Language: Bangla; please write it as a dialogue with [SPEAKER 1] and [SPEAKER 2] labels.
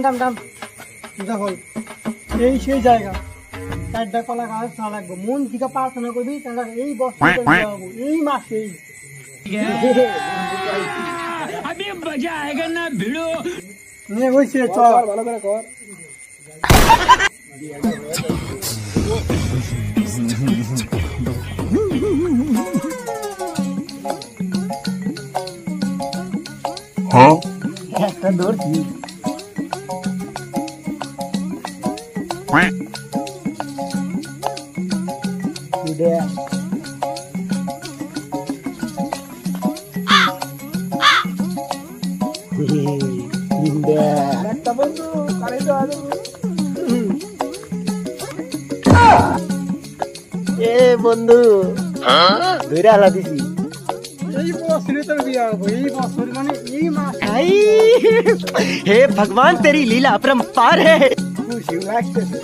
[SPEAKER 1] দাম দাম দেখো এই সেই জায়গা চারটা কলা গাছ না লাগবে মন থেকে প্রার্থনা করবি তাহলে এই বছর এই মাসেই
[SPEAKER 2] अभी मजा आएगा ना भिड़ो
[SPEAKER 1] নিয়ে হইছে চল ভালো করে কর হ্যাঁ একটা ধরছি উদে একটা বন্ধু কারে তো আলো এ বন্ধু ধরে আলা দিছি এই বছরে তোর বিয়া হবে এই বছর মানে এই মাস
[SPEAKER 3] हे भगवान तेरी लीला अपरंपार है
[SPEAKER 1] খুশি লাগতেছে